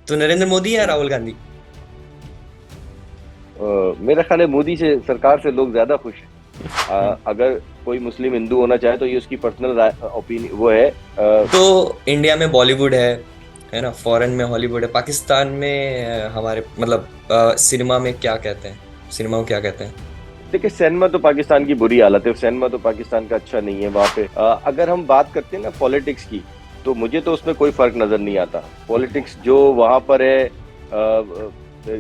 तो नरेंद्र मोदी या राहुल गांधी? मेरा ख्याल है मोदी से सरकार से लोग ज्यादा खुश हैं। अगर कोई मुस्लिम हिंदू होना चाहे तो ये उसकी पर्सनल ओपिनियन वो है। तो इंडिया में बॉलीवुड है ना, फॉरेन में हॉलीवुड है, पाकिस्तान में हमारे मतलब सिनेमा में क्या कहते हैं, सिनेमा को क्या कहते हैं? देखिए, सिनेमा तो पाकिस्तान की बुरी हालत है, सिनेमा तो पाकिस्तान का अच्छा नहीं है वहाँ पे। अगर हम बात करते हैं ना पॉलिटिक्स की, तो मुझे तो उसमें कोई फर्क नजर नहीं आता। पॉलिटिक्स जो वहाँ पर है,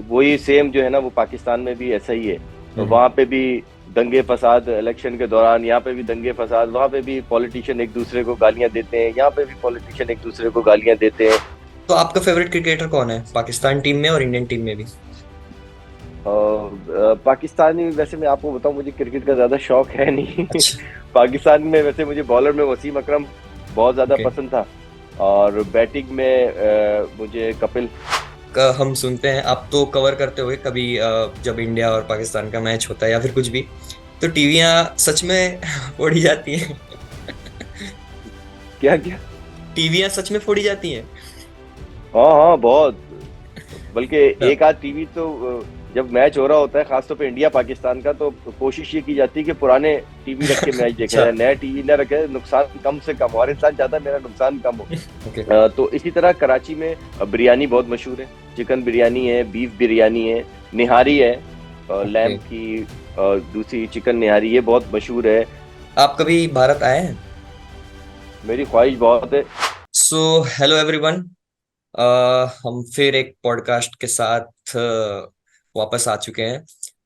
वही सेम जो है ना वो पाकिस्तान में भी ऐसा ही है। हम्म। वहाँ पे भी दंगे फसाद इलेक्शन के दौरान, यहाँ पे भी दंगे फसाद, वहाँ पे भी पॉलिटिशियन एक दूसरे को गालियां देते हैं, यहाँ पे भी पॉलिटिशियन एक दूसरे को गालियां देते हैं। तो आपका फेवरेट क्रिकेटर कौन है पाकिस्तान टीम में और इंडियन टीम में भी? पाकिस्तानी, वैसे मैं आपको बताऊं, मुझे क्रिकेट का ज्यादा शौक है नहीं। अच्छा। पाकिस्तान में वैसे मुझे बॉलर में वसीम अकरम बहुत ज्यादा ओके। पसंद था। और बैटिंग में मुझे कपिल। हम सुनते हैं आप तो कवर करते हुए कभी जब इंडिया और पाकिस्तान का मैच होता है या फिर कुछ भी, तो टीवियां सच में फोड़ी जाती हैं? क्या क्या? टीवियां सच में फोड़ी जाती हैं? हाँ हाँ, बहुत। बल्कि हाँ। एक आध टीवी तो, जब मैच हो रहा होता है खासतौर पे इंडिया पाकिस्तान का, तो कोशिश ये की जाती है कि पुराने टीवी रख के मैच देखा अच्छा। जाए, नया टीवी ना रखे, नुकसान कम से कम, और इंसान चाहता है मेरा नुकसान कम हो। ओके। तो इसी तरह कराची में बिरयानी बहुत मशहूर है। चिकन बिरयानी है, बीफ बिरयानी है, निहारी है, ओके। लैम्प की, दूसरी चिकन निहारी, ये बहुत मशहूर है। आप कभी भारत आए हैं? मेरी ख्वाहिश बहुत है। सो हेलो एवरीवन, हम फिर एक पॉडकास्ट के साथ वापस आ चुके हैं।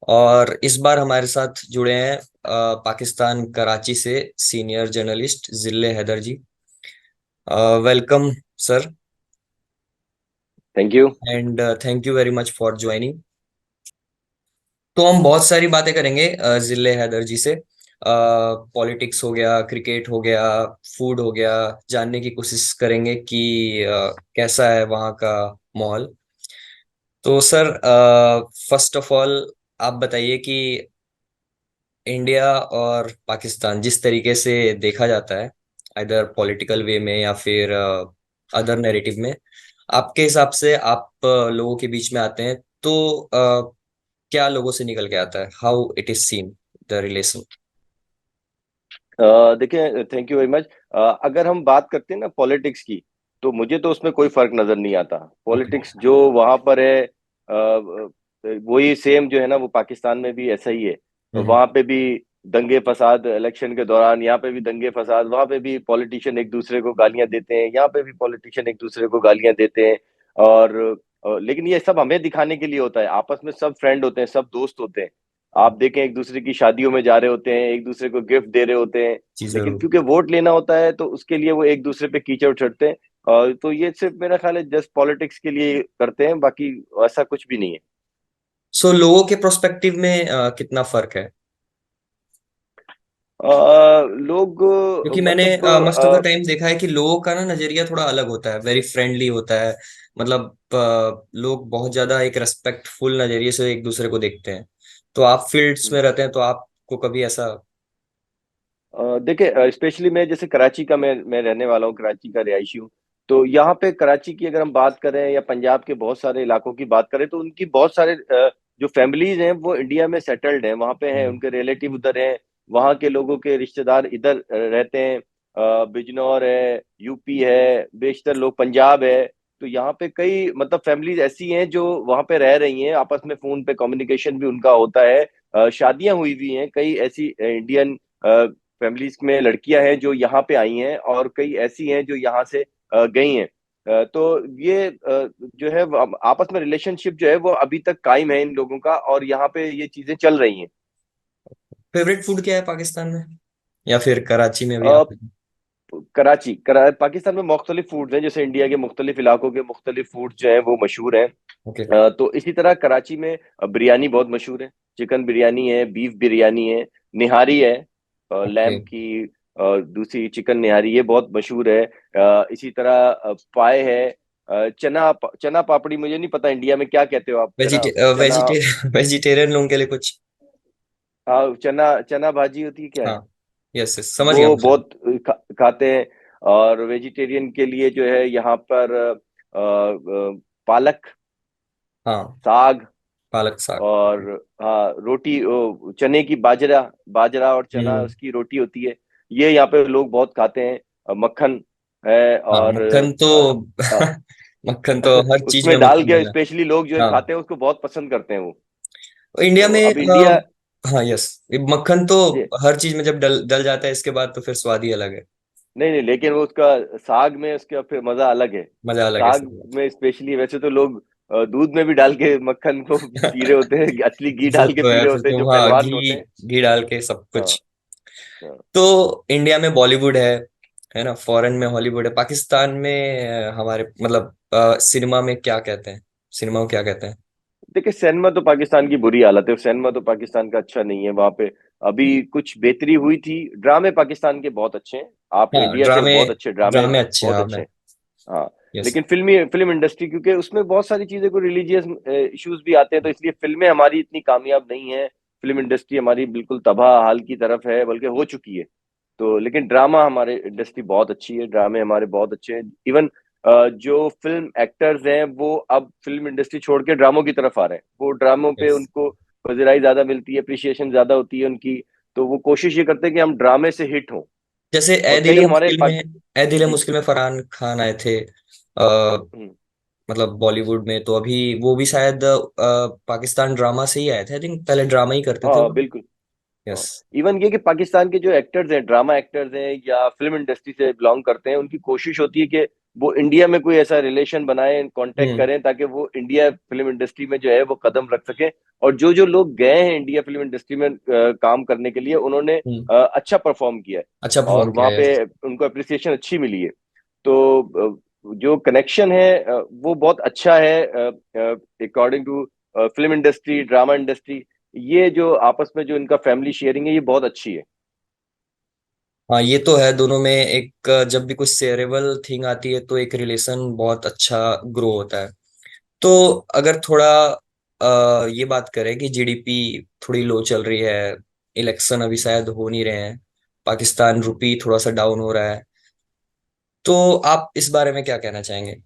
और इस बार हमारे साथ जुड़े हैं पाकिस्तान कराची से senior journalist Zile Haider ji. Welcome sir, thank you. And thank you very much for joining. तो हम बहुत सारी बातें करेंगे जिले हैदर जी से। पॉलिटिक्स हो गया, क्रिकेट हो गया, फूड हो गया, जानने की कोशिश करेंगे कि कैसा है वहाँ का माहौल। तो सर, फर्स्ट ऑफ ऑल आप बताइए कि इंडिया और पाकिस्तान जिस तरीके से देखा जाता है, इधर पॉलिटिकल वे में या फिर अदर नैरेटिव में, आपके हिसाब से आप लोगों के बीच में आते हैं तो क्या लोगों से निकल के आता है, how it is seen the relation? देखिए, थैंक यू वेरी मच। अगर हम बात करते हैं ना पॉलिटिक्स की, तो मुझे तो उसमें कोई फर्क नजर नहीं आता। ओके। पॉलिटिक्स जो वहां पर है, वही सेम जो है ना वो पाकिस्तान में भी ऐसा ही है। हम्म। वहां पे भी दंगे फसाद इलेक्शन के दौरान, यहाँ पे भी दंगे फसाद, वहां पे भी पॉलिटिशियन एक दूसरे को गालियां देते हैं, यहाँ पे भी पॉलिटिशियन एक दूसरे को गालियां देते हैं। और लेकिन ये सब हमें दिखाने के लिए होता है, आपस में सब फ्रेंड होते हैं, सब दोस्त होते हैं। आप देखें, एक दूसरे की शादियों में जा रहे होते हैं, एक दूसरे को गिफ्ट दे रहे होते हैं। जी लेकिन जरूर। क्योंकि वोट लेना होता है तो उसके लिए वो एक दूसरे पे कीचड़ उछड़ते हैं। और तो ये सिर्फ मेरा ख्याल है जस्ट पॉलिटिक्स के लिए करते हैं, बाकी ऐसा कुछ भी नहीं है। सो लोगों के प्रोस्पेक्टिव में कितना फर्क है? लोग, क्योंकि मैंने मतलब मस्त ऑफ द टाइम देखा है कि लोगों का ना नजरिया थोड़ा अलग होता है, वेरी फ्रेंडली होता है। मतलब लोग बहुत ज्यादा एक रेस्पेक्टफुल नजरिए से एक दूसरे को देखते हैं। तो आप फील्ड्स में रहते हैं तो आपको कभी ऐसा? देखिए, स्पेशली मैं जैसे कराची का, मैं रहने वाला हूँ, कराची का रिहायशी हूँ। तो यहाँ पे कराची की अगर हम बात करें या पंजाब के बहुत सारे इलाकों की बात करें, तो उनकी बहुत सारे जो फैमिलीज हैं वो इंडिया में सेटल्ड हैं, वहाँ पे हैं, हम्म। उनके रिलेटिव उधर हैं। वहाँ के लोगों के रिश्तेदार इधर रहते हैं। बिजनौर है, यूपी है, बेशतर लोग पंजाब है। तो यहाँ पे कई मतलब फैमिलीज ऐसी हैं जो वहाँ पे रह रही हैं, आपस में फोन पे कम्युनिकेशन भी उनका होता है। शादियां हुई भी हैं, कई ऐसी इंडियन फैमिलीज में लड़कियां हैं जो यहाँ पे आई हैं, और कई ऐसी हैं जो यहाँ से गई हैं। तो ये जो है आपस में रिलेशनशिप जो है वो अभी तक कायम है इन लोगों का, और यहाँ पे ये चीजें चल रही हैं। फेवरेट फूड क्या है पाकिस्तान में या फिर कराची में भी अ, आप? पाकिस्तान में मुख्तलिफ फूड्स हैं, जैसे इंडिया के मुख्तलिफ इलाकों के मुख्तलिफ फूड्स जो हैं वो मशहूर हैं। ओके। तो इसी तरह कराची में बिरयानी बहुत मशहूर है। चिकन बिरयानी है, बीफ बिरयानी है, निहारी है, ओके। लैम्प की, दूसरी चिकन निहारी, ये बहुत मशहूर है। इसी तरह पाए है, चना पापड़ी, मुझे नहीं पता इंडिया में क्या कहते हो आप, चना चना। वेजिटेरियन लोगों के लिए कुछ? हाँ, चना चना भाजी होती है, क्या है? हाँ। यस यस, समझ गया वो मुझे। बहुत खाते हैं। और वेजिटेरियन के लिए जो है यहाँ पर पालक, हाँ, साग, पालक साग। और हाँ रोटी, चने की, बाजरा, बाजरा और चना हम्म। उसकी रोटी होती है। ये यहाँ पे लोग बहुत खाते हैं। मक्खन है, हाँ, और मक्खन तो अ, मक्खन तो हर चीज में उसमें डाल मक्खन के डाला। स्पेशली लोग जो है हाँ, खाते हैं, उसको बहुत पसंद करते हैं वो। और इंडिया तो में अब इंडिया, हाँ, यस, मक्खन तो ये हर चीज में जब डल डल जाता है इसके बाद तो फिर स्वाद ही अलग है। नहीं नहीं, लेकिन वो उसका साग में उसका फिर मजा अलग है। मजा अलग है साग सही बात। में स्पेशली, वैसे तो लोग दूध में भी डाल के मक्खन को पी रहे होते हैं, असली घी वो डाल के तो पी है, रहे फिर होते हैं तो जो हाँ, पहलवान होते घी हैं। घी डाल के सब हाँ कुछ। हाँ। तो इंडिया में बॉलीवुड है ना, फॉरेन में हॉलीवुड है, पाकिस्तान में हमारे मतलब सिनेमा में क्या कहते हैं, सिनेमा को क्या कहते हैं? देखिए, सिनेमा तो पाकिस्तान की बुरी हालत है, सिनेमा तो पाकिस्तान का अच्छा नहीं है वहां पे। अभी कुछ बेहतरी हुई थी। ड्रामे पाकिस्तान के बहुत अच्छे हैं। आप हाँ, इंडिया से ड्रामे, बहुत अच्छे ड्रामे, ड्रामे अच्छे हैं, बहुत हाँ अच्छे मैं, हैं। हाँ। यस। लेकिन फिल्म इंडस्ट्री, क्योंकि उसमें बहुत सारी चीजें को रिलीजियस इश्यूज भी आते हैं, तो इसलिए फिल्में हमारी इतनी कामयाब नहीं है। फिल्म इंडस्ट्री हमारी बिल्कुल तबाह हाल की तरफ है, बल्कि हो चुकी है। तो लेकिन ड्रामा हमारे इंडस्ट्री बहुत अच्छी है, ड्रामे हमारे बहुत अच्छे हैं। इवन जो फिल्म एक्टर्स हैं वो अब फिल्म इंडस्ट्री छोड़ के ड्रामों की तरफ आ रहे हैं। वो ड्रामों पे यस, उनको पजराई ज्यादा मिलती है, अप्रिसिएशन ज्यादा होती है उनकी। तो वो कोशिश ये करते हैं कि हम ड्रामे से हिट हों। जैसे ए और दिल कई है हमारे मुश्किल में, ए दिल है जी। मुश्किल में फरहान खान आए थे, हम्म। मतलब बॉलीवुड में तो अभी वो भी शायद पाकिस्तान ड्रामा से ही आए थे, आई थिंक पहले ड्रामा ही करते थे हाँ वो। बिल्कुल। हाँ। यस। इवन ये कि पाकिस्तान के जो एक्टर्स हैं, ड्रामा एक्टर्स हैं या फिल्म इंडस्ट्री से बिलोंग करते हैं, उनकी कोशिश होती है कि वो इंडिया में कोई ऐसा रिलेशन बनाए, कांटेक्ट हम्म। करें, ताकि वो इंडिया फिल्म इंडस्ट्री में जो है वो कदम रख सके। और जो जो लोग गए हैं इंडिया फिल्म इंडस्ट्री में काम करने के लिए, उन्होंने हम्म। अच्छा परफॉर्म किया है। अच्छा और परफॉर्म किया वहाँ है, पे यस। उनको अप्रिसिएशन अच्छी मिली है। तो जो कनेक्शन है वो बहुत अच्छा है according to film industry, drama industry. ये जो आपस में जो इनका फैमिली शेयरिंग है, ये बहुत अच्छी है। हाँ, ये तो है, दोनों में एक जब भी कुछ शेयरेबल थिंग आती है तो एक रिलेशन बहुत अच्छा ग्रो होता है। तो अगर थोड़ा ये बात करें कि जीडीपी थोड़ी लो चल रही है, इलेक्शन अभी शायद हो नहीं रहे हैं, पाकिस्तान रुपी थोड़ा सा डाउन हो रहा है, तो आप इस बारे में क्या कहना चाहेंगे?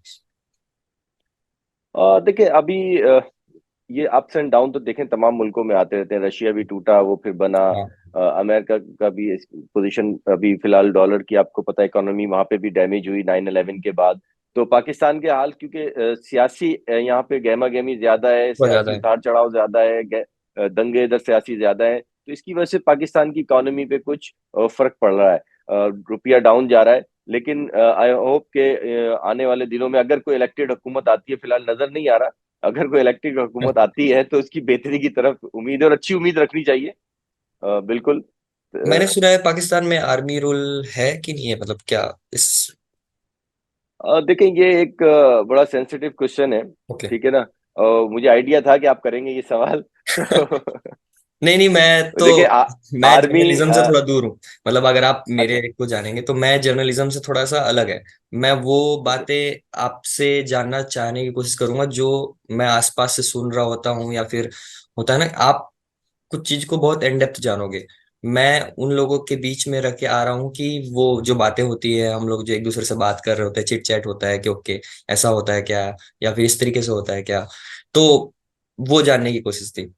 देखिए अभी ये अप्स एंड डाउन तो देखें तमाम मुल्कों में आते रहते हैं। रशिया भी टूटा, वो फिर बना। हाँ, अमेरिका का भी पोजीशन अभी फिलहाल, डॉलर की आपको पता है इकोनॉमी वहां पे भी डैमेज हुई 9/11 के बाद। तो पाकिस्तान के हाल, क्योंकि सियासी यहाँ पे गहमा गहमी ज्यादा है, बहुत ज्यादा सियासी है। उतार चढ़ाव ज्यादा है, दंगे इधर सियासी ज्यादा है, तो इसकी वजह से पाकिस्तान की इकोनॉमी पे कुछ फर्क पड़ रहा है। रुपया डाउन जा रहा है। लेकिन आई होप के आने वाले दिनों में अगर कोई इलेक्टेड हुकूमत आती है, फिलहाल नजर नहीं आ रहा, अगर कोई इलेक्टेड हुकूमत आती है तो उसकी बेहतरी की तरफ उम्मीद है, और अच्छी उम्मीद रखनी चाहिए। बिल्कुल। मैंने सुना है पाकिस्तान में आर्मी रूल है कि नहीं है, मतलब क्या इस? देखें, ये एक बड़ा सेंसिटिव क्वेश्चन है। ओके। ठीक है ना। मुझे आइडिया था कि आप करेंगे ये सवाल। तो नहीं नहीं, देखिए, मैं आर्मी जर्नलिज्म से थोड़ा दूर हूँ। मतलब अगर आप मेरे अच्छा। को जानेंगे तो मैं जर्नलिज्म से थोड़ा सा अलग है। मैं वो ओके। बातें आपसे जानना चाहने की कोशिश करूंगा जो मैं आसपास से सुन रहा होता हूँ, या फिर होता है ना, आप कुछ चीज को बहुत इन डेप्थ जानोगे। मैं उन लोगों के बीच में रह के आ रहा हूँ कि वो जो बातें होती है, हम लोग जो एक दूसरे से बात कर रहे होते हैं, चिट चैट होता है कि ओके ऐसा होता है क्या, या फिर इस तरीके से होता है क्या, तो वो जानने की कोशिश थी।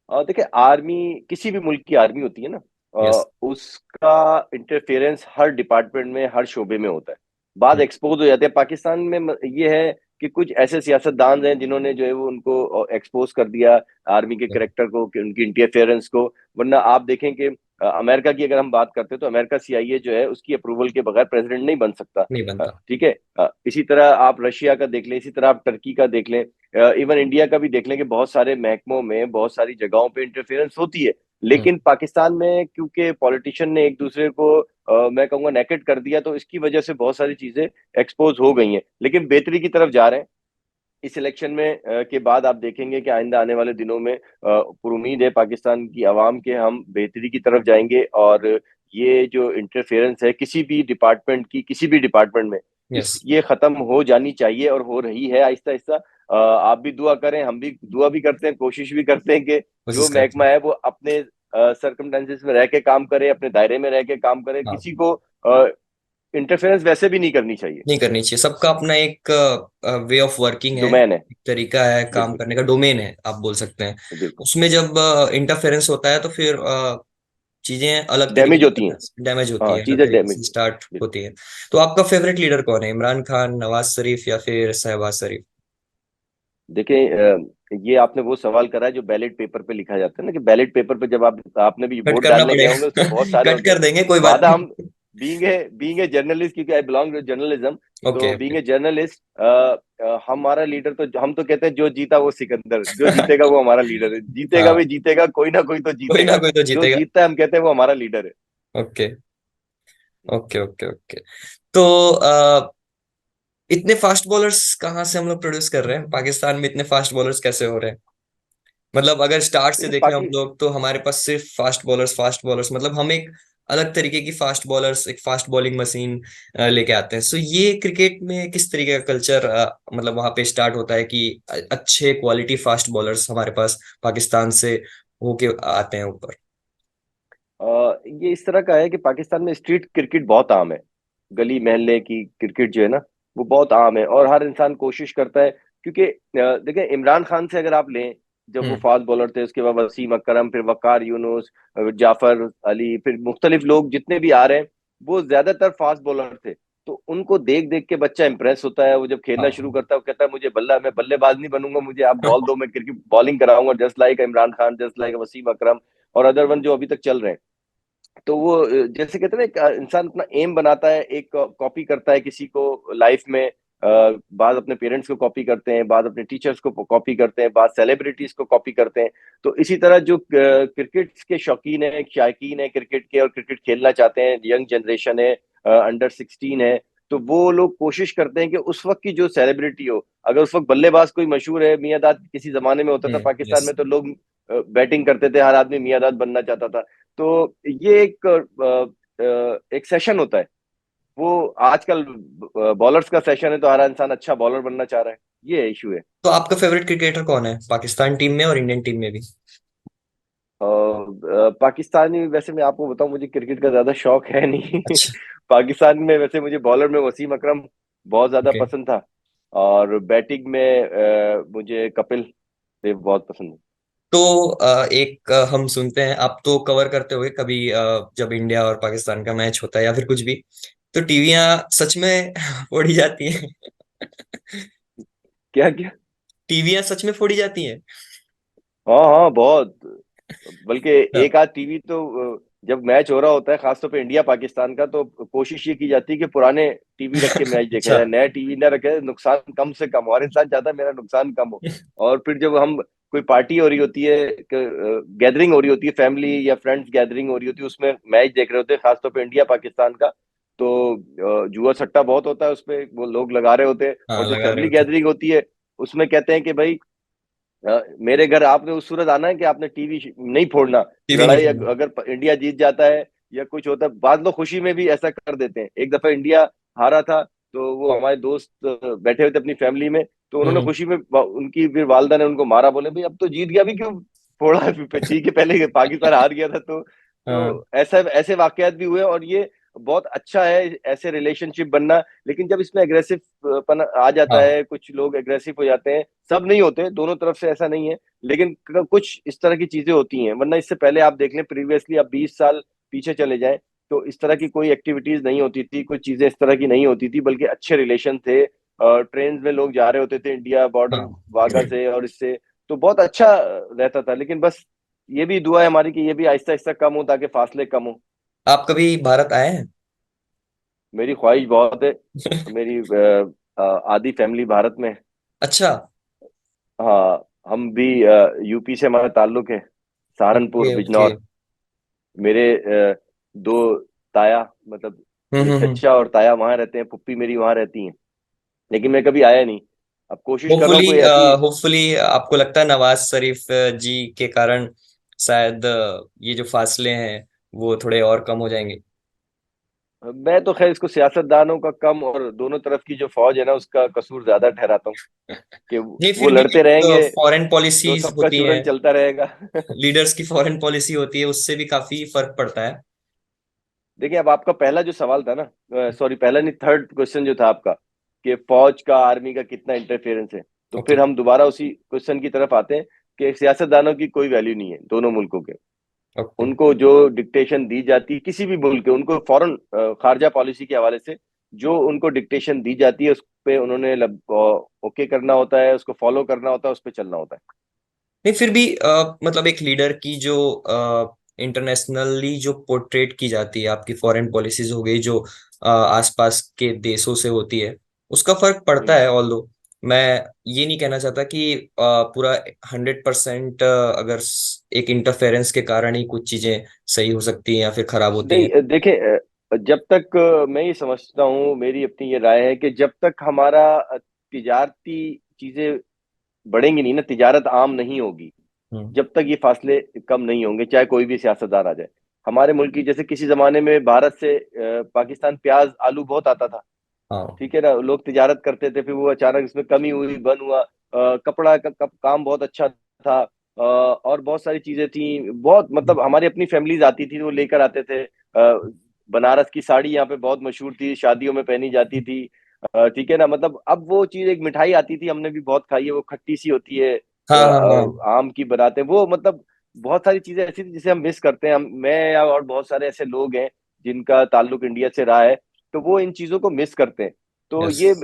देखिए, आर्मी, किसी भी मुल्क की आर्मी होती है ना, यस। उसका इंटरफेरेंस हर डिपार्टमेंट में, हर शोबे में होता है। बाद एक्सपोज हो जाते हैं। पाकिस्तान में ये है कि कुछ ऐसे सियासतदान हैं जिन्होंने जो है वो उनको एक्सपोज कर दिया, आर्मी के करेक्टर को, कि उनकी इंटरफेरेंस को। वरना आप देखें कि अमेरिका की अगर हम बात करते हैं, तो अमेरिका सीआईए जो है उसकी अप्रूवल के बगैर प्रेसिडेंट नहीं बन सकता। नहीं बनता। ठीक है। इसी तरह आप रशिया का देख लें, इसी तरह आप टर्की का देख लें, इवन इंडिया का भी देख लें, कि बहुत सारे महकमों में, बहुत सारी जगहों पे इंटरफेरेंस होती है। हम्म। लेकिन पाकिस्तान में क्योंकि पॉलिटिशियन ने एक दूसरे को मैं कहूंगा नेकेट कर दिया, तो इसकी वजह से बहुत सारी चीजें एक्सपोज हो गई हैं। लेकिन बेहतरी की तरफ जा रहे हैं। इस इलेक्शन में के बाद आप देखेंगे कि आइंदा आने वाले दिनों में पुरुमीद है पाकिस्तान की आवाम के, हम बेहतरी की तरफ जाएंगे। और ये जो इंटरफेरेंस है किसी भी डिपार्टमेंट की, किसी भी डिपार्टमेंट में, यस। इस ये खत्म हो जानी चाहिए, और हो रही है आहिस्ता आहिस्ता। आप भी दुआ करें, हम भी दुआ भी करते हैं, कोशिश भी करते हैं कि जो कोशिश करते महकमा हैं। है वो अपने सर्कमस्टेंसेस में रह के काम करे, अपने दायरे में रह के काम करे, हाँ। किसी को इंटरफेरेंस वैसे भी नहीं करनी चाहिए। नहीं करनी चाहिए, सबका अपना एक वे ऑफ वर्किंग है, डोमेन है। एक तरीका है काम बिल्कुल करने का, डोमेन है आप बोल सकते हैं। बिल्कुल। उसमें जब इंटरफेरेंस होता है तो फिर चीजें अलग तरीके डैमेज होती हैं। से डैमेज होती हाँ, है, अलग चीजें तरीके से डैमेज। स्टार्ट बिल्कुल। होती है। तो आपका फेवरेट लीडर कौन है, इमरान खान, नवाज शरीफ या फिर शहबाज शरीफ? देखिए, ये आपने वो सवाल करा है जो बैलेट पेपर पे लिखा जाता है ना, कि बैलेट पेपर पे जब आप आपने भी कट वोट करना डालने गए होंगे, उसमें पड़ेगा। बहुत सारे कट होते हैं। कर देंगे, कोई बात वादा नहीं। हम, बीइंग ए जर्नलिस्ट, क्योंकि आई बिलोंग टू जर्नलिज्म, तो okay being okay. A journalist, हमारा लीडर तो हम तो कहते हैं जो जीता वो सिकंदर, जो जीतेगा वो हमारा लीडर है, जीतेगा भी हाँ, जीतेगा, कोई ना कोई तो कोई ना जीतेगा। कोई तो जो जीतेगा। जीतता है हम कहते हैं वो हमारा लीडर है। Okay okay okay okay. तो इतने फास्ट बॉलर्स कहाँ से हम लोग प्रोड्यूस कर रहे हैं पाकिस्तान में, इतने फास्ट बॉलर्स कैसे हो रहे हैं? मतलब अगर स्टार्ट से देखिए देखें हम लोग तो हमारे पास सिर्फ फास्ट बॉलर्स, मतलब हम एक अलग तरीके की फास्ट बॉलर्स, एक फास्ट बॉलिंग मशीन लेके आते हैं। सो ये क्रिकेट में किस तरीके का कल्चर मतलब वहां पे स्टार्ट होता है कि अच्छे क्वालिटी फास्ट बॉलर्स हमारे पास पाकिस्तान से होके आते हैं ऊपर? ये इस तरह का है कि पाकिस्तान में स्ट्रीट क्रिकेट बहुत आम है। गली मोहल्ले की क्रिकेट जो है ना, वो बहुत आम है, और हर इंसान कोशिश करता है। क्योंकि देखिए, इमरान खान से अगर आप लें, जब वो हम्म। फास्ट बॉलर थे, उसके बाद वसीम अकरम, फिर वकार यूनुस, जाफर अली, फिर मुख्तलिफ लोग जितने भी आ रहे हैं, वो ज्यादातर फास्ट बॉलर थे। तो उनको देख देख के बच्चा इंप्रेस होता है। वो जब खेलना शुरू हाँ। करता है, वो कहता है मुझे बल्ला, मैं बल्लेबाज नहीं बनूंगा, मुझे आप बॉल दो, मैं क्रिकेट बॉलिंग कराऊंगा, just like Imran Khan, just like Wasim Akram, और अदर वन जो अभी तक चल रहे हैं। तो वो जैसे कहते हैं ना, एक इंसान अपना एम बनाता है, एक कॉपी करता है किसी को लाइफ में। बाद अपने पेरेंट्स को कॉपी करते हैं, बाद अपने टीचर्स को कॉपी करते हैं, बाद सेलिब्रिटीज को कॉपी करते हैं। तो इसी तरह जो क्रिकेट के शौकीन है, शायकीन है क्रिकेट के, और क्रिकेट खेलना चाहते हैं, यंग जनरेशन है, अंडर 16 है, तो वो लोग कोशिश करते हैं कि उस वक्त की जो सेलिब्रिटी हो, अगर उस वक्त बल्लेबाज कोई मशहूर है, मियादाद किसी जमाने में होता था पाकिस्तान यस। में, तो लोग बैटिंग करते थे, हर आदमी मियादाद बनना चाहता था। तो ये एक सेशन होता है। वो आजकल बॉलर्स का सेशन है, तो हर इंसान अच्छा बॉलर बनना चाह रहा है। ये इशू है। तो आपका फेवरेट क्रिकेटर कौन है पाकिस्तान टीम में और इंडियन टीम में भी? पाकिस्तानी, वैसे मैं आपको बताऊं, मुझे क्रिकेट का ज्यादा शौक है नहीं। अच्छा। पाकिस्तान में वैसे मुझे बॉलर में वसीम अकरम बहुत ज्यादा ओके। पसंद था, और बैटिंग में मुझे कपिल देव बहुत पसंद है। तो एक हम सुनते हैं, आप तो कवर करते हुए कभी जब इंडिया और पाकिस्तान का मैच होता है या फिर कुछ भी, तो टीवियां सच में फोड़ी जाती हैं? क्या क्या? टीवियां सच में फोड़ी जाती हैं? हाँ हाँ, बहुत। बल्कि हाँ। एक आध टीवी तो जब मैच हो रहा होता है, खासतौर पे इंडिया पाकिस्तान का, तो कोशिश ये की जाती है कि पुराने टीवी रख के मैच देखा अच्छा। जाए, नया टीवी ना रखे, नुकसान कम से कम हो, और इंसान चाहता है मेरा नुकसान कम हो। और फिर जब हम, कोई पार्टी हो रही होती है, गैदरिंग हो रही होती है, फैमिली या फ्रेंड्स गैदरिंग हो रही होती है, उसमें मैच देख रहे होते हैं, खासतौर पे इंडिया पाकिस्तान का, तो जुआ सट्टा बहुत होता है उसपे, वो लोग लगा रहे होते हैं। हाँ, और जब लगा रहे फैमिली होते। गैदरिंग होती है, उसमें कहते हैं कि भाई, मेरे घर आपने उस सूरत आना है कि आपने टीवी नहीं फोड़ना। टीवी नहीं लड़ाई फोड़ना। अगर इंडिया जीत जाता है या कुछ होता है, बाद लोग खुशी में भी ऐसा कर देते हैं। एक दफा इंडिया हारा था, तो वो हमारे दोस्त बैठे हुए थे अपनी फैमिली में, तो उन्होंने हम्म। खुशी में उनकी फिर वालदा ने उनको मारा, बोले भाई अब तो जीत गया, अभी क्यों फोड़ा है? ठीक है, पहले पाकिस्तान हार गया था, हाँ तो ऐसा ऐसे वाकयात भी हुए, और ये बहुत अच्छा है ऐसे रिलेशनशिप बनना। लेकिन जब इसमें एग्रेसिव पन आ जाता हाँ। है, कुछ लोग एग्रेसिव हो जाते हैं, सब नहीं होते, दोनों तरफ से ऐसा नहीं है, लेकिन कुछ इस तरह की चीजें होती हैं। वरना इससे पहले आप देख लें, प्रीवियसली आप 20 साल पीछे चले जाएं, तो इस तरह की कोई एक्टिविटीज नहीं होती थी, कोई चीजें इस तरह की नहीं होती थी, बल्कि अच्छे रिलेशन थे। ट्रेन में लोग जा रहे होते थे इंडिया बॉर्डर, हाँ। वाघा से और इससे, तो बहुत अच्छा रहता था। लेकिन बस ये भी दुआ है हमारी कि ये भी आहिस्ता आहिस्ता कम हो, ताकि फासले कम हो। आप कभी भारत आए हैं? मेरी ख्वाहिश बहुत है। मेरी आधी फैमिली भारत में है। अच्छा। हाँ, हम भी यूपी से हमारा ताल्लुक है, सहारनपुर, ओके ओके। बिजनौर। मेरे दो ताया, मतलब मेरे हम्म। चचा और ताया वहां रहते हैं, पुप्पी मेरी वहां रहती हैं, लेकिन मैं कभी आया नहीं। अब कोशिश कर रहा हूँ होपफुली कोई ऐसी। होपफुली आपको लगता है नवाज शरीफ जी के कारण शायद ये जो फासले हैं वो थोड़े और कम हो जाएंगे? मैं तो खैर इसको सियासतदानों का कम, और दोनों तरफ की जो फौज है ना, उसका कसूर ज्यादा ठहराता हूँ, कि नहीं, वो फिर भी लड़ते एक रहेंगे, फॉरेन तो पॉलिसीज सबका होती हैं, चूरन चलता रहेगा। लीडर्स की फॉरेन पॉलिसी होती है, उससे भी काफी फर्क पड़ता है। देखिए, अब आपका पहला जो सवाल था ना, सॉरी पहला नहीं, थर्ड क्वेश्चन जो था आपका, कि फौज का आर्मी का कितना इंटरफेरेंस है, तो ओके। फिर हम दोबारा उसी क्वेश्चन की तरफ आते हैं कि सियासतदानों की कोई वैल्यू नहीं है दोनों मुल्कों के। ओके। उनको जो डिक्टेशन दी जाती है किसी भी मुल्क के, उनको फॉरेन खारजा पॉलिसी के हवाले से जो उनको डिक्टेशन दी जाती है उस पे उन्होंने ओके करना होता है, उसको फॉलो करना होता है, उस पर चलना होता है। नहीं, फिर भी मतलब एक लीडर की जो इंटरनेशनली जो पोर्ट्रेट की जाती है, आपकी फॉरेन पॉलिसीज हो गई जो आसपास के देशों से होती है, उसका फर्क पड़ता हम्म। है। ऑल्दो मैं ये नहीं कहना चाहता कि पूरा 100% अगर एक इंटरफेरेंस के कारण ही कुछ चीजें सही हो सकती हैं या फिर खराब होती हैं। नहीं, देखें, जब तक मैं ये समझता हूँ, मेरी अपनी ये राय है कि जब तक हमारा तिजारती चीजें बढ़ेंगी नहीं ना, तिजारत आम नहीं होगी, हम्म। जब तक ये फासले कम नहीं होंगे, चाहे कोई भी सियासतदान आ जाए। हमारे मुल्क की, जैसे किसी जमाने में भारत से पाकिस्तान प्याज आलू बहुत आता था, हाँ। ठीक है ना, लोग तिजारत करते थे, फिर वो अचानक इसमें कमी हुई, बंद हुआ। कपड़ा का काम बहुत अच्छा था, और बहुत सारी चीजें थी, बहुत मतलब हमारी अपनी फैमिलीज आती थी, वो लेकर आते थे। बनारस की साड़ी यहाँ पे बहुत मशहूर थी, शादियों में पहनी जाती थी। ठीक है ना, मतलब अब वो चीज, एक मिठाई आती थी, हमने भी बहुत खाई है, वो खट्टी सी होती है, हाँ। हाँ। हाँ। आम की बनाते हैं वो, मतलब बहुत सारी चीजें ऐसी थी जिसे हम मिस करते हैं, हम, मैं या और बहुत सारे ऐसे लोग हैं जिनका ताल्लुक इंडिया से रहा है, तो वो इन चीजों को मिस करते हैं। तो यस। ये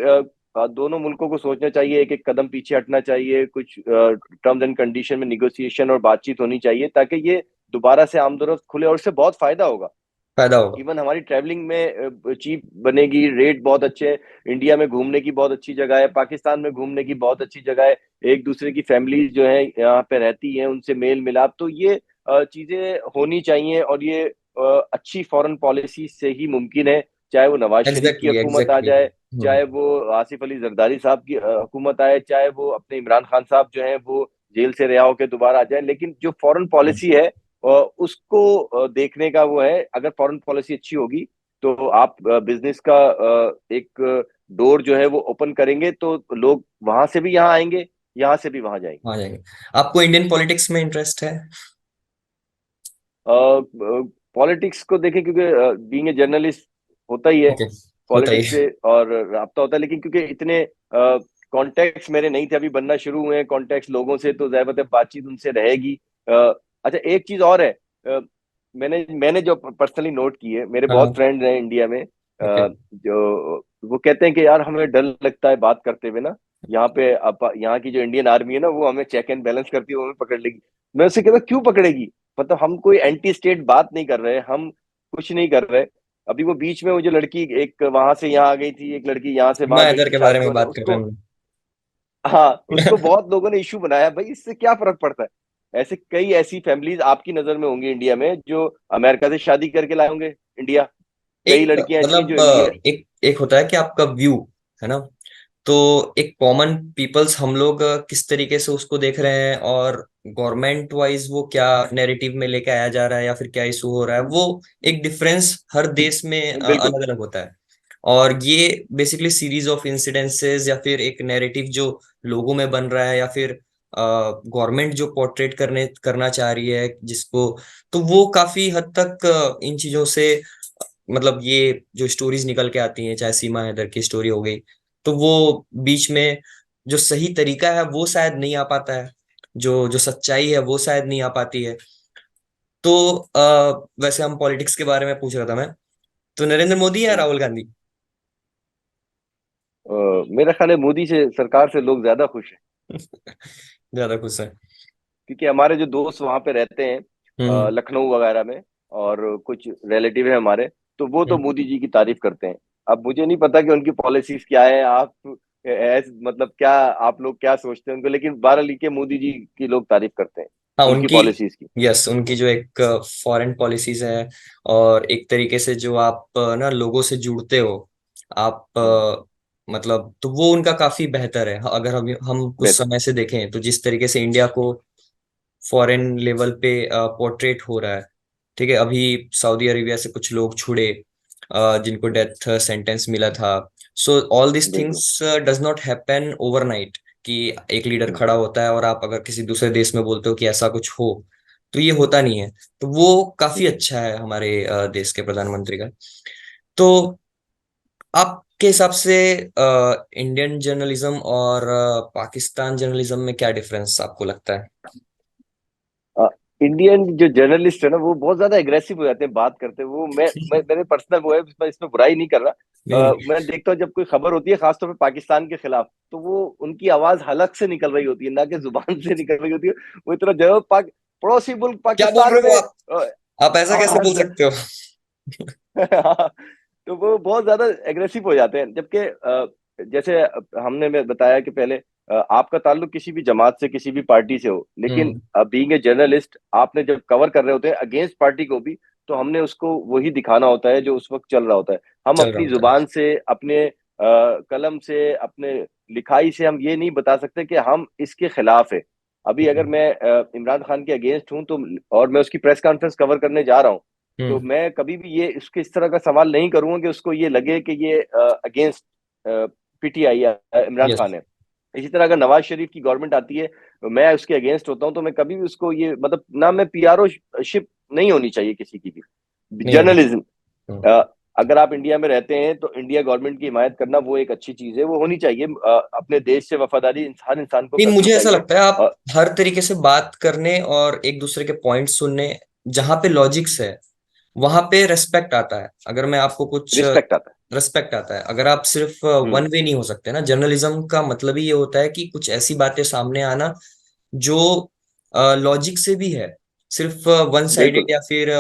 दोनों मुल्कों को सोचना चाहिए, एक एक कदम पीछे हटना चाहिए, कुछ टर्म्स एंड कंडीशन में निगोसिएशन और बातचीत होनी चाहिए, ताकि ये दोबारा से आमदोरफ्त खुले, और इससे बहुत फायदा होगा। फायदा होगा। इवन हमारी ट्रैवलिंग में चीप बनेगी, रेट बहुत अच्छे हैं, इंडिया में घूमने की बहुत अच्छी जगह है, पाकिस्तान में घूमने की बहुत अच्छी जगह है, एक दूसरे की फैमिलीज जो है यहाँ पे रहती हैं, उनसे मेल मिलाप, तो ये चीजें होनी चाहिए, और ये अच्छी फॉरेन पॉलिसी से ही मुमकिन है। चाहे वो नवाज शरीफ की एग्जैक्टली, हुकूमत आ एग्जैक्टली। जाए, चाहे वो आसिफ अली जरदारी साहब की हुकूमत आए, चाहे वो अपने इमरान खान साहब जो है वो जेल से रिहा होकर दोबारा आ जाए, लेकिन जो फॉरेन पॉलिसी है उसको देखने का वो है। अगर फॉरेन पॉलिसी अच्छी होगी तो आप बिजनेस का एक डोर जो है वो ओपन करेंगे, तो लोग वहां से भी यहाँ आएंगे, यहाँ से भी वहां जाएंगे। आ जाएंगे। आपको इंडियन पॉलिटिक्स में इंटरेस्ट है? पॉलिटिक्स को देखें, क्योंकि बीइंग ए जर्नलिस्ट होता ही है ओके। होता ही पॉलिटिक्स है। से और राब्ता होता है, लेकिन क्योंकि इतने कॉन्टेक्ट्स मेरे नहीं थे, अभी बनना शुरू हुए हैं कॉन्टेक्ट्स लोगों से, तो जाहिर बात है बातचीत उनसे रहेगी। अ, अच्छा, एक चीज और है, मैंने मैंने जो पर्सनली नोट की है, मेरे बहुत हाँ। फ्रेंड्स हैं इंडिया में, ओके। जो वो कहते हैं कि यार हमें डर लगता है बात करते हुए ना, यहाँ पे यहाँ की जो इंडियन आर्मी है ना, वो हमें चेक एंड बैलेंस करती है, वो हमें पकड़ लेगी। मैं उससे कहता क्यों पकड़ेगी, मतलब हम कोई एंटी स्टेट बात नहीं कर रहे, हम कुछ नहीं कर रहे। अभी वो बीच में वो जो लड़की एक वहां से यहाँ आ गई थी, एक लड़की यहाँ से सीमा वहां गई हैदर थी के बारे शादी में होने, बात कर रहे उसको, हैं हम। हाँ, उसको बहुत लोगों ने इशू बनाया, भाई इससे क्या फर्क पड़ता है। ऐसे कई ऐसी फैमिलीज आपकी नजर में होंगी इंडिया में, जो अमेरिका से शादी करके लाए होंगे इंडिया। कई एक लड़कियां ऐसी हैं मतलब जो इंडिया। एक एक होता है कि आपका व्यू है ना, तो एक कॉमन पीपल्स हम लोग किस तरीके से उसको देख रहे हैं, और गवर्नमेंट वाइज वो क्या नैरेटिव में लेके आया जा रहा है या फिर क्या इशू हो रहा है, वो एक डिफरेंस हर देश में बिल्कुल। अलग अलग होता है। और ये बेसिकली सीरीज ऑफ इंसिडेंसेस या फिर एक नैरेटिव जो लोगों में बन रहा है, या फिर गवर्नमेंट जो पोर्ट्रेट करना चाह रही है जिसको, तो वो काफी हद तक इन चीजों से, मतलब ये जो स्टोरीज निकल के आती हैं, चाहे सीमा हैदर की स्टोरी हो गई, तो वो बीच में जो सही तरीका है वो शायद नहीं आ पाता है, जो जो सच्चाई है वो शायद नहीं आ पाती है। तो वैसे हम पॉलिटिक्स के बारे में पूछ रहा था मैं, तो नरेंद्र मोदी या राहुल गांधी? मेरा ख्याल है मोदी से, सरकार से लोग ज्यादा खुश हैं, ज्यादा खुश है। क्योंकि हमारे जो दोस्त वहां पे रहते हैं, हम्म। लखनऊ वगैरह में, और कुछ रिलेटिव है हमारे, तो वो तो हम्म। मोदी जी की तारीफ करते हैं। अब मुझे नहीं पता कि उनकी पॉलिसीज क्या है, आप मतलब क्या, आप लोग क्या सोचते हैं उनको, लेकिन बहरहाल के मोदी जी की लोग तारीफ करते हैं, हाँ, उनकी उनकी, पॉलिसीज की। यस, उनकी जो एक फॉरेन पॉलिसीज है, और एक तरीके से जो आप ना लोगों से जुड़ते हो, आप हम्म। मतलब, तो वो उनका काफी बेहतर है। अगर हम कुछ बेहतर। समय से देखें तो जिस तरीके से इंडिया को फॉरेन लेवल पे पोर्ट्रेट हो रहा है, ठीक है, अभी सऊदी अरेबिया से कुछ लोग छुड़े जिनको हम्म। डेथ सेंटेंस मिला था। सो ऑल दिस बिल्कुल। Things does not happen overnight, कि एक लीडर हम्म। खड़ा होता है और आप अगर किसी दूसरे देश में बोलते हो कि ऐसा कुछ हो, तो ये होता नहीं है। तो वो काफी अच्छा है हमारे देश के प्रधानमंत्री का। तो आपके हिसाब से इंडियन जर्नलिज्म और पाकिस्तान जर्नलिज्म में क्या डिफरेंस आपको लगता है? इंडियन जो जर्नलिस्ट है ना वो बहुत ज्यादा एग्रेसिव हो जाते हैं बात करते हैं। वो मेरे पर्सनल वो है, मैं इसमें बुराई नहीं कर रहा। नहीं नहीं। मैं देखता हूँ जब कोई खबर होती है खासतौर पे पाकिस्तान के खिलाफ, तो वो उनकी आवाज हलक से निकल रही होती है, ना कि जुबान से निकल रही होती है। वो इतना जवाब पड़ोसी मुल्क क्या बोल पाकिस्तान रहे हो में आप? आप ऐसा कैसे बोल सकते हो? तो वो बहुत ज्यादा एग्रेसिव हो जाते हैं। जबकि जैसे हमने मैं बताया कि पहले आपका ताल्लुक किसी भी जमात से किसी भी पार्टी से हो, लेकिन हम्म। बीइंग ए जर्नलिस्ट आपने जब कवर कर रहे होते हैं अगेंस्ट पार्टी को भी, तो हमने उसको वही दिखाना होता है जो उस वक्त चल रहा होता है। हम चल रहा अपनी होता है। जुबान से, अपने कलम से, अपने लिखाई से हम ये नहीं बता सकते कि हम इसके खिलाफ है। अभी अगर हम्म। मैं इमरान खान के अगेंस्ट हूं तो, और मैं उसकी प्रेस कॉन्फ्रेंस कवर करने जा रहा हूं, तो हम्म। मैं कभी भी ये इसके इस तरह का सवाल नहीं करूंगा कि उसको ये लगे कि ये अगेंस्ट पीटीआई या इमरान यस। खान है। इसी तरह अगर नवाज शरीफ की गवर्नमेंट आती है, मैं उसके अगेंस्ट होता हूं, तो मैं कभी भी उसको ये मतलब ना, मैं पीआरओ शिप नहीं होनी चाहिए किसी की भी। नहीं होनी जर्नलिज्म, चाहिए। अगर आप इंडिया में रहते हैं तो इंडिया गवर्नमेंट की हिमायत करना वो एक अच्छी चीज है, वो होनी चाहिए। अपने देश से वफादारी हर इंसान को नहीं, करनी मुझे ऐसा चाहिए। लगता है आप हर तरीके से बात करने और एक दूसरे के पॉइंट सुनने, जहां पे लॉजिक्स है वहां पे रेस्पेक्ट आता है। अगर मैं आपको कुछ रिस्पेक्ट आता रेस्पेक्ट आता है, अगर आप सिर्फ है। वन वे नहीं हो सकते ना। जर्नलिज्म का मतलब ही ये होता है कि कुछ ऐसी बातें सामने आना जो लॉजिक से भी है। सिर्फ वन बिल्कुल। साइडेड या फिर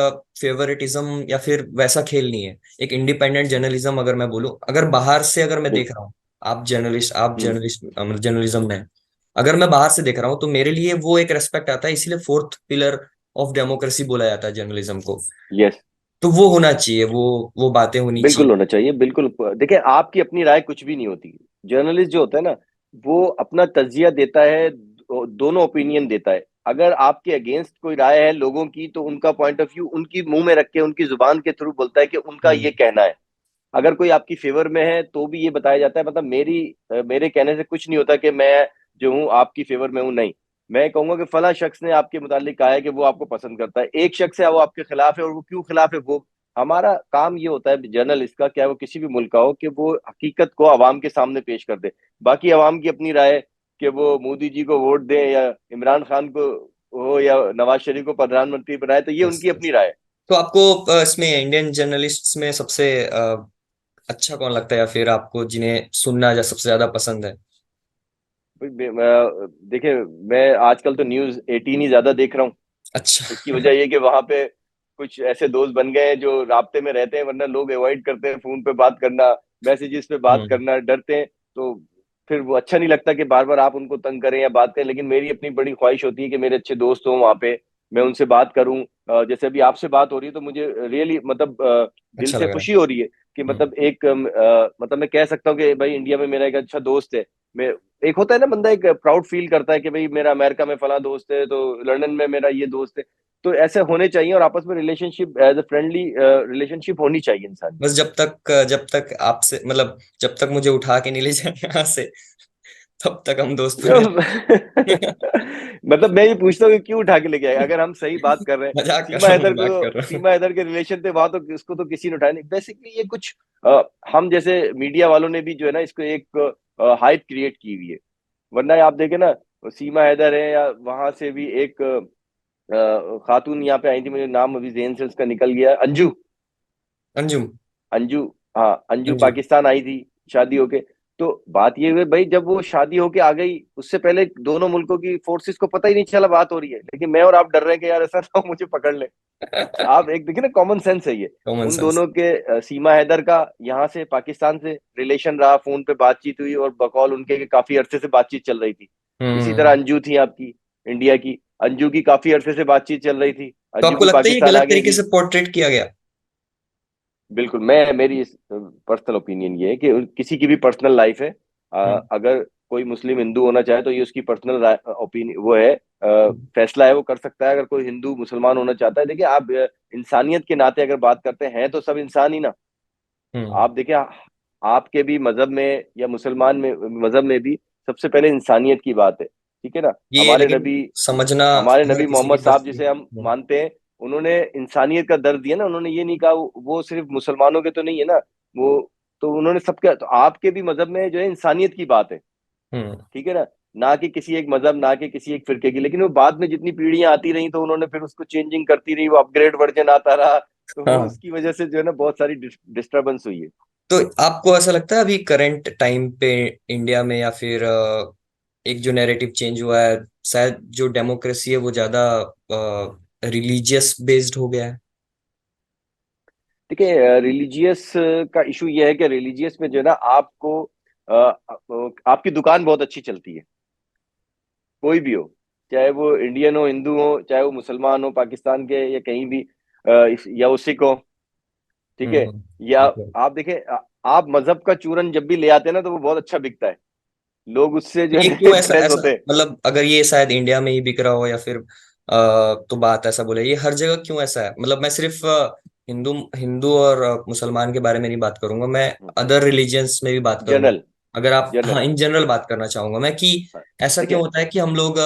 फेवरेटिज्म या फिर वैसा खेल नहीं है। एक इंडिपेंडेंट जर्नलिज्म अगर मैं बोलूं, अगर बाहर से अगर मैं देख बिल्कुल। रहा हूँ, आप हम्म। जर्नलिस्ट जर्नलिज्म में हैं। अगर मैं बाहर से देख रहा हूँ तो मेरे लिए वो एक रेस्पेक्ट आता है, इसीलिए फोर्थ पिलर ऑफ डेमोक्रेसी बोला जाता है जर्नलिज्म को। यस। तो वो होना चाहिए, वो बातें होनी बिल्कुल चाहिए। होना चाहिए, बिल्कुल। देखिए, आपकी अपनी राय कुछ भी नहीं होती। जर्नलिस्ट जो होता है ना, वो अपना तज्जिया देता है, दोनों ओपिनियन देता है। अगर आपके अगेंस्ट कोई राय है लोगों की, तो उनका पॉइंट ऑफ व्यू उनकी मुंह में रख के, उनकी जुबान के थ्रू बोलता है कि उनका हम्म। ये कहना है। अगर कोई आपकी फेवर में है तो भी ये बताया जाता है, मतलब मेरे कहने से कुछ नहीं होता कि मैं जो हूँ आपकी फेवर में हूँ, नहीं। मैं कहूंगा कि फला शख्स ने आपके मुतालिक कहा है कि वो आपको पसंद करता है। एक शख्स है वो आपके खिलाफ है, और वो क्यों खिलाफ है, वो हमारा काम ये होता है जर्नलिस्ट का, क्या वो किसी भी मुल्क का हो, कि वो हकीकत को आवाम के सामने पेश कर दे। बाकी आवाम की अपनी राय, कि वो मोदी जी को वोट दें या इमरान खान को हो या नवाज शरीफ को प्रधानमंत्री बनाए, तो ये यस उनकी यस। अपनी राय है। तो आपको इसमें इंडियन जर्नलिस्ट्स में सबसे अच्छा कौन लगता है, या फिर आपको जिन्हें सुनना सबसे ज्यादा पसंद है? देखिए, मैं आजकल तो न्यूज 18 ही ज्यादा देख रहा हूँ। अच्छा। इसकी वजह ये कि वहां पे कुछ ऐसे दोस्त बन गए हैं जो राब्ते में रहते हैं, वरना लोग अवॉइड करते हैं फोन पे बात करना, मैसेजेस पे बात हम्म। करना, डरते हैं। तो फिर वो अच्छा नहीं लगता कि बार बार आप उनको तंग करें या बात करें। लेकिन मेरी अपनी बड़ी ख्वाहिश होती है कि मेरे अच्छे दोस्त हों वहां पे, मैं उनसे बात करूं। जैसे अभी आपसे बात हो रही है, तो मुझे रियली मतलब दिल अच्छा से लग रहा है। खुशी हो रही है कि हम्म। मतलब एक मतलब मैं कह सकता हूँ कि भाई इंडिया में मेरा एक अच्छा दोस्त है। मैं, एक होता है ना बंदा एक प्राउड फील करता है कि भाई मेरा अमेरिका में फला दोस्त है, तो लंदन में मेरा ये दोस्त है। तो ऐसे होने चाहिए, और आपस में relationship as a friendly relationship होनी चाहिए इंसान की। बस जब तक आपसे मतलब जब तक मुझे उठा के नहीं ले जाए यहाँ से, तब तक हम दोस्त बने रहें। मतलब मैं ये पूछता हूँ कि क्यों उठा के लेके आए, अगर हम सही बात कर रहे हैं। मजाक कर रहा हूँ, मजाक कर रहा हूँ। सीमा हैदर के रिलेशन थे वहां, तो इसको तो किसी ने उठाया नहीं। बेसिकली ये कुछ हम जैसे मीडिया वालों ने भी जो है ना, इसको एक हाइप क्रिएट की हुई है। वरना आप देखें ना, सीमा हैदर है, या वहां से भी एक खातून यहाँ पे आई थी, मुझे नाम अभी जेहन से उसका निकल गया, अंजू। अंजुम। अंजू, हाँ अंजू अंजुम। पाकिस्तान आई थी शादी होके। तो बात ये हुई भाई, जब वो शादी होके आ गई, उससे पहले दोनों मुल्कों की फोर्सेस को पता ही नहीं चला बात हो रही है, लेकिन मैं और आप डर रहे हैं कि यार ऐसा ना हो मुझे पकड़ ले। आप एक देखिए ना, कॉमन सेंस है ये। कॉमन उन सेंस। दोनों के सीमा हैदर का यहाँ से पाकिस्तान से रिलेशन रहा, फोन पे बातचीत हुई, और बकौल उनके कि काफी अरसे से बातचीत चल रही थी। इसी तरह हम्म। अंजू थी आपकी, इंडिया की। अंजू की काफी अरसे से बातचीत चल रही थी, तो अंजू आपको भी लगता है ये पाकिस्तान आ गलत गई तरीके थी। से पोर्ट्रेट किया गया? बिल्कुल। मेरी पर्सनल ओपिनियन ये है कि किसी की भी पर्सनल लाइफ है। हम्म। अगर कोई मुस्लिम हिंदू होना चाहे तो ये उसकी पर्सनल ओपिनियन वो है, फैसला है, वो कर सकता है। अगर कोई हिंदू मुसलमान होना चाहता है, देखिए आप इंसानियत के नाते अगर बात करते हैं तो सब इंसान ही ना। हम्म। आप देखिए, आपके भी मजहब में या मुसलमान में मजहब में भी सबसे पहले इंसानियत की बात है। ठीक है ना। ये हमारे लेकिन नबी समझना हमारे हर नबी किसी की मोहम्मद बस साहब की। जिसे हम मानते हैं, उन्होंने इंसानियत का दर्द दिया ना। उन्होंने ये नहीं कहा वो सिर्फ मुसलमानों के तो नहीं है ना वो, तो उन्होंने सबके, तो आपके भी मजहब में जो है इंसानियत की बात है, हम्म। ठीक है ना। ना कि किसी एक मजहब, ना कि किसी एक फिरके की। लेकिन वो बाद में जितनी पीढ़ियां आती रही तो उन्होंने फिर उसको चेंजिंग करती रही, वो अपग्रेड वर्जन आता रहा, तो वो हाँ, उसकी वजह से जो है ना बहुत सारी डिस्टरबेंस हुई है। तो आपको ऐसा लगता है अभी करंट टाइम पे इंडिया में, या फिर एक जो नैरेटिव चेंज हुआ है, शायद जो डेमोक्रेसी है वो ज्यादा रिलीजियस बेस्ड हो गया है? देखिए, रिलीजियस का इशू ये है कि रिलीजियस में जो है ना आपको आपकी दुकान बहुत अच्छी चलती है, कोई भी हो, चाहे वो इंडियन हो, हिंदू हो, चाहे वो मुसलमान हो पाकिस्तान के या कहीं भी, या वो सिख हो, ठीक है। या बिल्कुल। आप देखें, आप मजहब का चूरन जब भी ले आते हैं ना तो वो बहुत अच्छा बिकता है, लोग उससे जो ये है क्यों ऐसा इम्प्रेस ऐसा होते हैं। मतलब अगर ये शायद इंडिया में ही बिक रहा हो, या फिर तो बात ऐसा बोले, ये हर जगह क्यों ऐसा है? मतलब मैं सिर्फ हिंदू हिंदू और मुसलमान के बारे में नहीं बात करूंगा, मैं अदर रिलीजियंस में भी बात करूंगा। जनरल अगर आप, हाँ, जनरल इन जनरल बात करना चाहूंगा मैं कि ऐसा क्यों देखिए, होता है कि हम लोग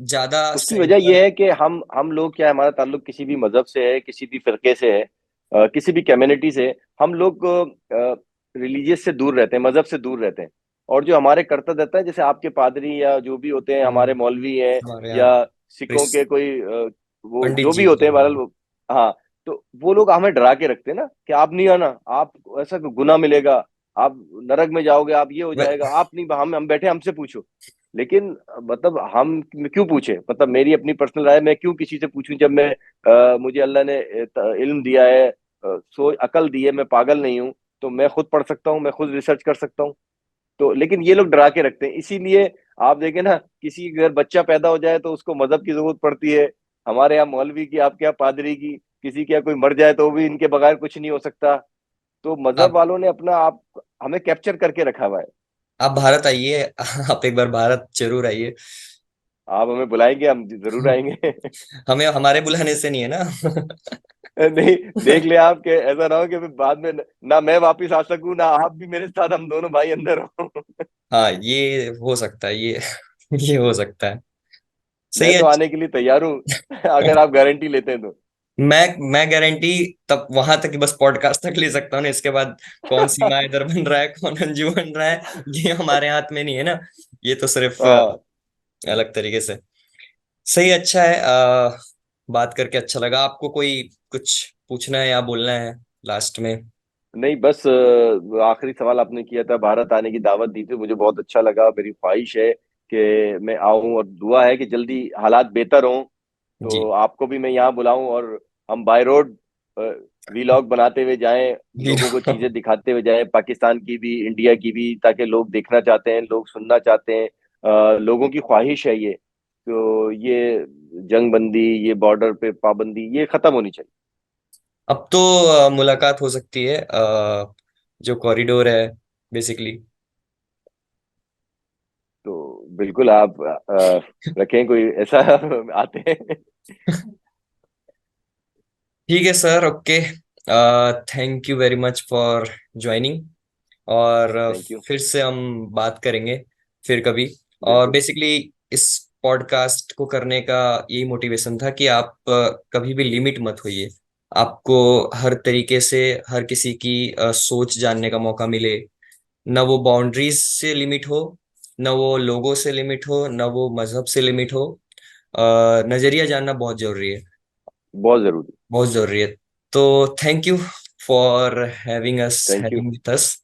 ज्यादा उसकी वजह सेंटर। यह है कि हम लोग क्या है, हमारा ताल्लुक किसी भी मजहब से है, किसी भी फिरके से है, किसी भी कम्युनिटी से, हम लोग रिलीजियस से दूर रहते हैं, मजहब से दूर रहते हैं। और जो हमारे करतब रहता है, जैसे आपके पादरी या जो भी होते हैं, हमारे मौलवी हैं, हमारे यहाँ या सिखों के क्रिस कोई वो पंडित जो जी भी होते होते हैं हैं। बहरहाल हाँ, तो वो लोग हमें डरा के रखते हैं ना कि आप नहीं आना, आप ऐसा गुनाह मिलेगा, आप नरक में जाओगे, आप ये हो वे- जाएगा, आप नहीं, हम बैठे, हमसे पूछो। लेकिन मतलब हम क्यों पूछे, मतलब मेरी अपनी पर्सनल राय, मैं क्यों किसी से पूछूं जब मैं मुझे अल्लाह ने इल्म दिया है, सोच अकल दी है, मैं पागल नहीं हूं, तो मैं खुद पढ़ सकता हूँ, मैं खुद रिसर्च कर सकता हूँ। तो लेकिन ये लोग डरा के रखते हैं, इसीलिए आप देखें ना, किसी के घर बच्चा पैदा हो जाए तो उसको मजहब की जरूरत पड़ती है, हमारे यहाँ मौलवी की, आपके यहाँ पादरी की, किसी के यहाँ कोई मर जाए तो भी इनके बगैर कुछ नहीं हो सकता। तो मजहब आप वालों ने अपना आप हमें कैप्चर करके रखा हुआ है। आप भारत आइए। आप एक बार भारत जरूर आइए। आप हमें बुलाएंगे, हम जरूर आएंगे। हमें हमारे बुलाने से नहीं है ना। नहीं, देख ले आप, के ऐसा ना हो कि फिर बाद में ना मैं वापिस आ सकूं, ना आप भी मेरे साथ, हम दोनों भाई अंदर हो। हाँ, ये हो सकता है, ये ये हो सकता है। सही मैं है। तो आने के लिए तैयार हूँ अगर आप गारंटी लेते हैं तो। मैं गारंटी तब वहां तक ही बस पॉडकास्ट तक ले सकता हूँ ना, इसके बाद कौन सीमा इधर बन रहा है, कौन अंजू बन रहा है, ये हमारे हाथ में नहीं है ना। ये तो सिर्फ हाँ, अलग तरीके से। सही, अच्छा है। बात करके अच्छा लगा। आपको कोई कुछ पूछना है या बोलना है लास्ट में? नहीं बस आखिरी सवाल आपने किया था, भारत आने की दावत दी थी, मुझे बहुत अच्छा लगा। मेरी ख्वाहिश है कि मैं आऊं, और दुआ है कि जल्दी हालात बेहतर हों, जी। तो आपको भी मैं यहाँ बुलाऊं, और हम बाय रोड वीलॉग बनाते हुए जाएं, लोगों को वीडियो। चीजें दिखाते हुए जाएं, पाकिस्तान की भी, इंडिया की भी, ताकि लोग देखना चाहते हैं, लोग सुनना चाहते हैं, लोगों की ख्वाहिश है ये। तो ये जंग बंदी, ये बॉर्डर पे पाबंदी, ये खत्म होनी चाहिए। अब तो मुलाकात हो सकती है, जो कॉरिडोर है बेसिकली। तो बिल्कुल आप रखें कोई ऐसा आते हैं। ठीक है sir, okay. Thank you very much for joining. और थैंक यू। फिर से हम बात करेंगे फिर कभी। और बिल्कुल। बेसिकली इस पॉडकास्ट को करने का यही मोटिवेशन था कि आप कभी भी लिमिट मत होइए। आपको हर तरीके से हर किसी की सोच जानने का मौका मिले। न वो बाउंड्रीज से लिमिट हो, न वो लोगों से लिमिट हो, न वो मजहब से लिमिट हो। नजरिया जानना बहुत जरूरी है। बहुत जरूरी। बहुत जरूरी है। तो thank you for having us thank you. Having with us.